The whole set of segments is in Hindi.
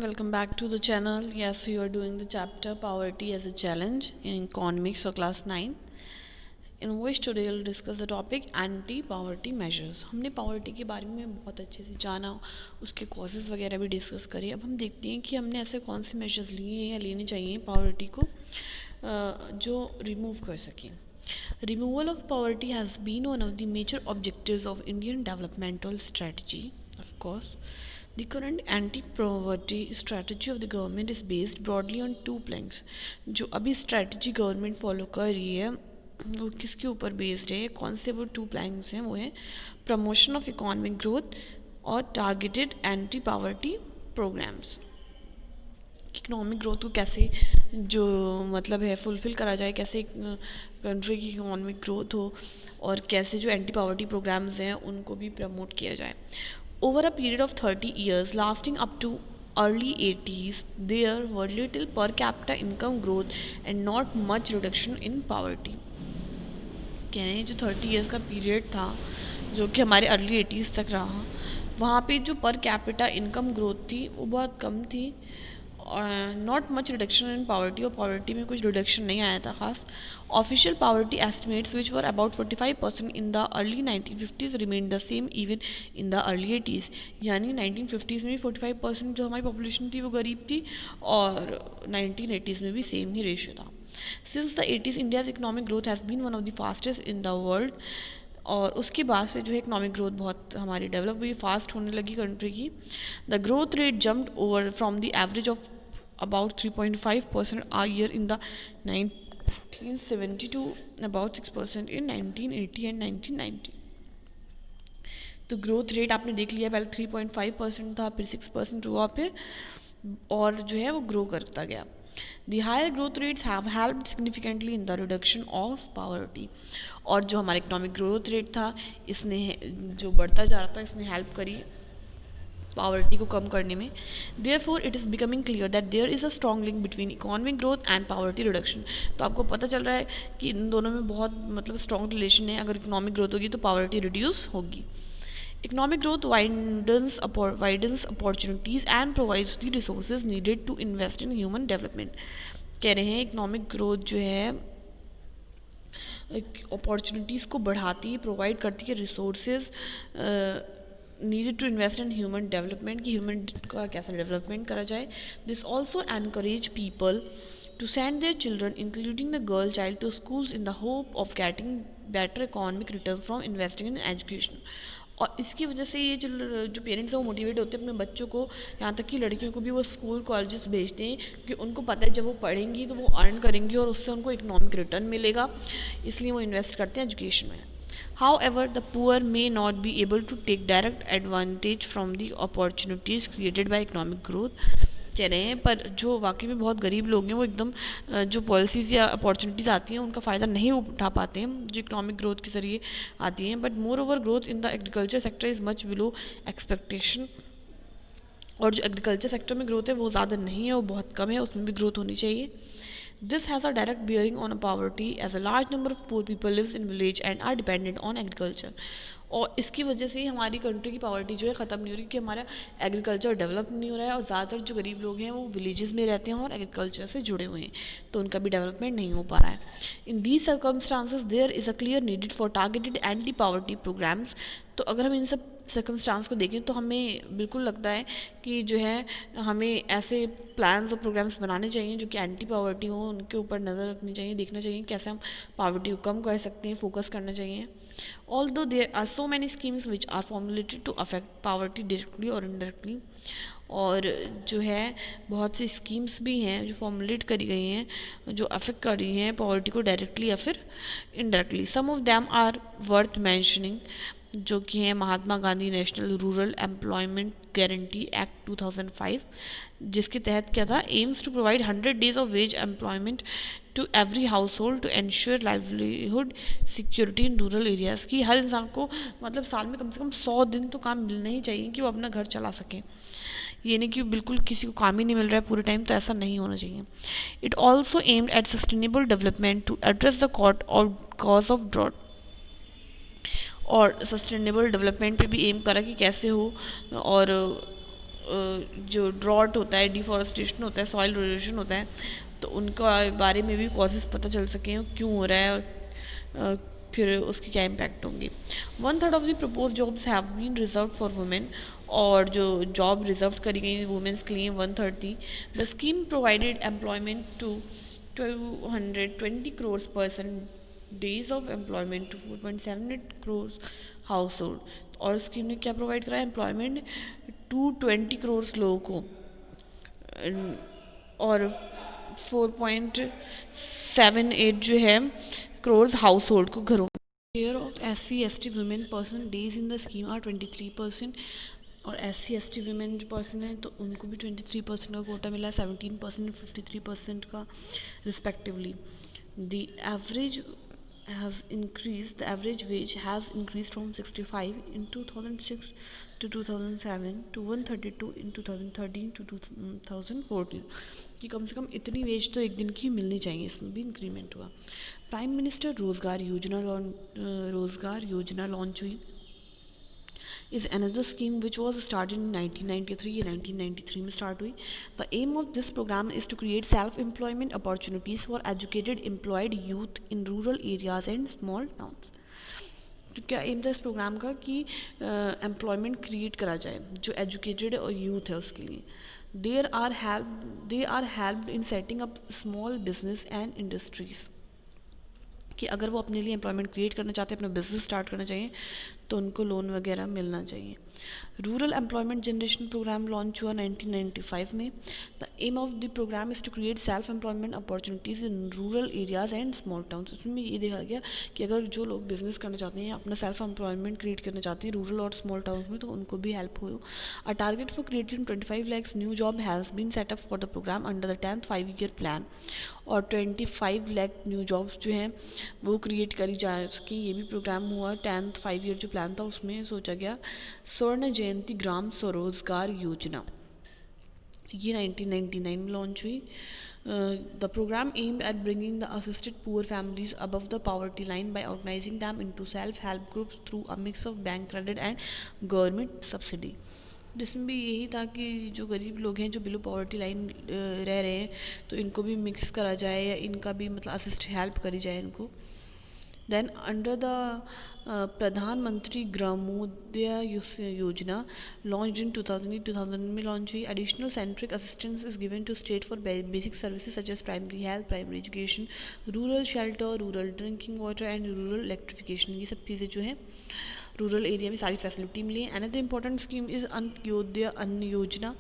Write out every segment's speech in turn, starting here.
Welcome back to the channel. Yes, you are doing the chapter Poverty as a Challenge in Economics for class 9, in which today we'll discuss the topic anti-poverty measures. हमने poverty के बारे में बहुत अच्छे से जाना, उसके causes वगैरह भी डिस्कस करे. अब हम देखते हैं कि हमने ऐसे कौन से measures लिए हैं या लेने चाहिए poverty को जो remove कर सकें. Removal of poverty has been one of the major objectives of Indian developmental strategy, of course. The current anti-poverty strategy of the government is based broadly on two planks. जो अभी strategy government follow कर रही है वो किसके ऊपर बेस्ड है, कौन से वो टू प्लैंक्स हैं, वो है प्रमोशन ऑफ इकोनॉमिक ग्रोथ और targeted anti poverty programs. Economic growth को कैसे जो मतलब है फुलफिल करा जाए, कैसे कंट्री की इकोनॉमिक ग्रोथ हो और कैसे जो एंटी पावर्टी प्रोग्राम्स हैं उनको भी प्रमोट किया जाए. Over a period of 30 years lasting up to early 80s, there were little per capita income growth and not much reduction in poverty. कह रहे हैं जो 30 years का पीरियड था जो कि हमारे अर्ली 80s तक रहा, वहाँ पे जो पर कैपिटा इनकम ग्रोथ थी वो बहुत कम थी. Not much reduction in poverty, और पॉवर्टी में कुछ रिडक्शन नहीं आया था खास. Official poverty estimates which were about 45% in the early 1950s remain the same even in the early 80s. यानी 1950s में भी 45% जो हमारी पॉपुलेशन थी वो गरीब थी और 1980s में भी सेम ही रेशियो था. Since the 80s India's economic growth has been one of the fastest in the world. और उसके बाद से जो है इकोनॉमिक ग्रोथ बहुत हमारी डेवलप हुई, फास्ट होने लगी कंट्री की. The growth rate jumped over from the average of about 3.5% a year in the 1970 to about 6% in 1980 and 1990. तो ग्रोथ रेट आपने देख लिया, पहले 3.5% था, फिर 6% हुआ, फिर और जो है वो ग्रो करता गया. The higher growth rates have helped significantly in the reduction of poverty. और जो हमारा इकोनॉमिक ग्रोथ रेट था इसने जो बढ़ता जा रहा था इसने हेल्प करी पॉवर्टी को कम करने में. Therefore it is becoming clear that there is a strong link between economic growth and poverty reduction. तो आपको पता चल रहा है कि इन दोनों में बहुत मतलब स्ट्रॉन्ग रिलेशन है. अगर इकोनॉमिक ग्रोथ होगी तो पॉवर्टी रिड्यूस होगी. Economic growth widens opportunities and provides the resources needed to invest in human development. कह रहे हैं इकोनॉमिक ग्रोथ जो है अपॉर्चुनिटीज़ को बढ़ाती है, प्रोवाइड करती है resources needed to invest in human development, कि ह्यूमन का कैसे डेवलपमेंट करा जाए. This also encourage people to send their children, including the girl child, to schools in the hope of getting better economic return from investing in education. और इसकी वजह से ये जो पेरेंट्स हैं वो मोटिवेट होते हैं अपने बच्चों को, यहाँ तक कि लड़कियों को भी वो स्कूल कॉलेजेस भेजते हैं क्योंकि उनको पता है जब वो पढ़ेंगी तो वो अर्न करेंगी और उससे उनको इकोनॉमिक रिटर्न मिलेगा, इसलिए वो इन्वेस्ट करते हैं एजुकेशन में. However, the poor may not be able to take direct advantage from the opportunities created by economic growth. कह रहे हैं पर जो वाकई में बहुत गरीब लोग हैं वो एकदम जो पॉलिसीज़ या अपॉर्चुनिटीज़ आती हैं उनका फ़ायदा नहीं उठा पाते हैं जो इकोनॉमिक ग्रोथ के ज़रिए आती हैं. But more over growth in the agriculture sector is much below expectation. और जो एग्रीकल्चर सेक्टर में ग्रोथ है वो ज़्यादा नहीं है, वो बहुत कम है, उसमें भी ग्रोथ होनी चाहिए. This has a direct bearing on poverty as a large number of poor people lives in village and are dependent on agriculture. और इसकी वजह से ही हमारी कंट्री की पॉवर्टी जो है ख़त्म नहीं हो रही, क्योंकि हमारा एग्रीकल्चर डेवलप नहीं हो रहा है और ज़्यादातर जो गरीब लोग हैं वो विलेजेस में रहते हैं और एग्रीकल्चर से जुड़े हुए हैं, तो उनका भी डेवलपमेंट नहीं हो पा रहा है. In these circumstances there is a clear needed for targeted anti poverty programs. तो अगर हम इन सब सर्कमस्टांस को देखें तो हमें बिल्कुल लगता है कि जो है हमें ऐसे प्लान्स और प्रोग्राम्स बनाने चाहिए जो कि एंटी पॉवर्टी हो, उनके ऊपर नज़र रखनी चाहिए, देखना चाहिए कैसे हम पॉवर्टी को कम कर सकते हैं, फोकस करना चाहिए. Although there are so many schemes which are formulated to affect poverty directly or indirectly. और जो है बहुत सी स्कीम्स भी हैं जो फॉर्मुलेट करी गई हैं जो अफेक्ट कर रही हैं पॉवर्टी को डायरेक्टली या फिर indirectly. Some of them are worth mentioning, जो कि है Mahatma Gandhi national rural employment guarantee act 2005, जिसके तहत क्या था, aims to provide 100 days of wage employment to every household to ensure livelihood security in rural areas. की हर इंसान को मतलब साल में कम से कम 100 दिन तो काम मिलना ही चाहिए कि वो अपना घर चला सकें. ये नहीं कि बिल्कुल किसी को काम ही नहीं मिल रहा है पूरे टाइम, तो ऐसा नहीं होना चाहिए. It also aimed at sustainable development to address the cause of drought. और सस्टेनेबल डेवलपमेंट पे भी एम करा कि कैसे हो और जो ड्रॉट होता है, डिफॉरेस्टेशन होता है, सॉइल इरोजन होता है, तो उनका बारे में भी कॉजेज़ पता चल सकें क्यों हो रहा है और फिर उसके क्या इम्पैक्ट होंगे। 1/3 of the propose jobs have been reserve for women, और जो जॉब रिजर्व करी गई वुमेन्स के लिए 1/3 थी। The scheme provided employment to 220 crore person, days of employment to 4.78 crore household. और स्कीम ने क्या प्रोवाइड करा, एम्प्लॉयमेंट 220 crore लोगों को और 4.78 जो है crore हाउस होल्ड को घरों। Share of SC/ST women person days in the scheme are 23%, और SC/ST वुमेन जो पर्सन है तो उनको भी 23% का कोटा मिला है, 17% और 53% का respectively. The average has increased, the average wage has increased from 65 in 2006 to 2007 to 132 in 2013 to 2014, कि कम से कम इतनी वेज तो एक दिन की मिलनी चाहिए, इसमें भी इंक्रीमेंट हुआ। प्राइम मिनिस्टर रोज़गार योजना लॉन्च हुई, is another scheme which was started in 1993, ये 1993 में स्टार्ट हुई। The aim of this program is to create self-employment opportunities for educated employed youth in rural areas and small towns। तो क्या एम था इस प्रोग्राम का कि एम्प्लॉयमेंट क्रिएट करा जाए जो एजुकेटेड और यूथ है उसके लिए। They are helped in setting up small business and industries, कि अगर वो अपने लिए एम्प्लॉयमेंट क्रिएट करना चाहते हैं, अपना बिजनेस स्टार्ट करना चाहिए, तो उनको लोन वगैरह मिलना चाहिए। Rural employment generation program launch हुआ 1995 में। The aim of the program is to create self employment opportunities in rural areas and small towns. उसमें ये देखा गया कि अगर जो लोग बिजनेस करना चाहते हैं या अपना सेल्फ एम्प्लॉयमेंट क्रिएट करना चाहते हैं रूरल और स्मॉल टाउन्स में, तो उनको भी हेल्प हो। A target for creating 25 lakhs new job has been set up for the program under the 10th 5-year plan, और 25 लाख न्यू जॉब्स जो हैं वो क्रिएट करी जा सकें, ये भी प्रोग्राम हुआ। 10th 5-year जो प्लान था उसमें सोचा गया। स्वर्ण जयंती ग्राम स्वरोजगार योजना, ये 1999 में लॉन्च हुई। The program aimed at bringing the assisted poor families above the poverty line by organizing them into self-help groups through a mix of bank credit and government subsidy। जिसमें भी यही था कि जो गरीब लोग हैं जो बिलो पॉवर्टी लाइन रह रहे हैं, तो इनको भी मिक्स करा जाए या इनका भी मतलब असिस्ट हेल्प करी जाए इनको। Then under the प्रधानमंत्री ग्रामोदय योजना launched in 2000 में लॉन्च हुई। Additional centric assistance is given to state for basic services such as primary health, primary education, rural shelter, rural drinking water and rural electrification। ये सब चीज़ें जो हैं रूरल एरिया में सारी फैसिलिटी मिली है। Another important scheme is Antyodaya Anna Yojana,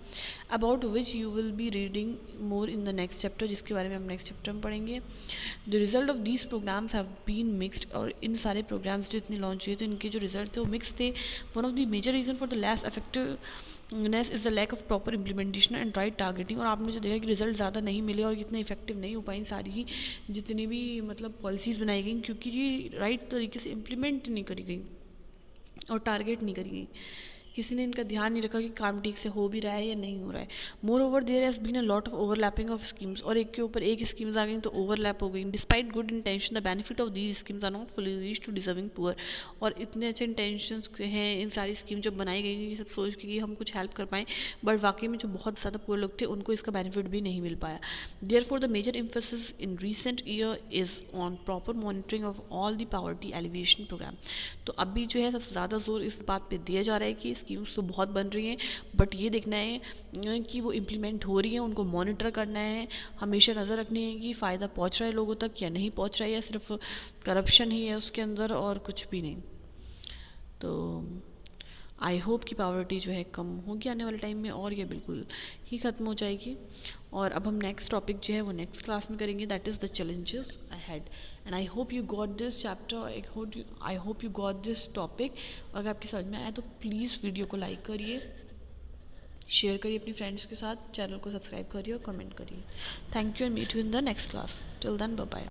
about which you will be reading more in the next chapter, जिसके बारे में हम नेक्स्ट चैप्टर में पढ़ेंगे। The result of these programs have been mixed, और इन सारे प्रोग्राम्स जो इतने लॉन्च हुए थे इनके जो रिजल्ट थे वो मिक्स थे। One of the major reason for the less effectiveness is the lack of proper implementation and right targeting. और आपने जो देखा कि रिजल्ट ज़्यादा नहीं मिले और इतने इफेक्टिव नहीं हो पाई सारी ही जितनी भी मतलब पॉलिसीज़ बनाई गई, क्योंकि ये राइट तरीके से इम्प्लीमेंट नहीं करी गई और टारगेट नहीं करी गई। किसी ने इनका ध्यान नहीं रखा कि काम ठीक से हो भी रहा है या नहीं हो रहा है। Moreover there has been a lot of overlapping of schemes, और एक के ऊपर एक स्कीम्स आ गई तो ओवरलैप हो गई। Despite good intention the benefit of these schemes are not fully reach to deserving poor. और इतने अच्छे इंटेंशंस हैं इन सारी स्कीम जब बनाई गई ये सब सोच के कि हम कुछ हेल्प कर पाएँ, बट वाकई में जो बहुत ज़्यादा पुअर लोग थे उनको इसका बेनिफिट भी नहीं मिल पाया। Therefore the major emphasis in recent year is on proper monitoring of all the poverty alleviation program. तो अभी जो है सबसे ज़्यादा जोर इस बात पे दिया जा रहा है कि स्कीम्स तो बहुत बन रही हैं, बट ये देखना है कि वो इम्प्लीमेंट हो रही हैं, उनको मॉनिटर करना है, हमेशा नज़र रखनी है कि फ़ायदा पहुंच रहा है लोगों तक या नहीं पहुंच रहा है, या सिर्फ करप्शन ही है उसके अंदर और कुछ भी नहीं। तो आई होप कि पावर्टी जो है कम होगी आने वाले टाइम में, और ये बिल्कुल ही ख़त्म हो जाएगी। और अब हम नेक्स्ट टॉपिक जो है वो नेक्स्ट क्लास में करेंगे, that is the challenges ahead. And I hope you got this chapter, I hope you got this topic. अगर आपकी समझ में आया तो प्लीज़ वीडियो को लाइक करिए, शेयर करिए अपनी फ्रेंड्स के साथ, चैनल को सब्सक्राइब करिए और कमेंट करिए। Thank you and meet you in the next class. Till then bye bye.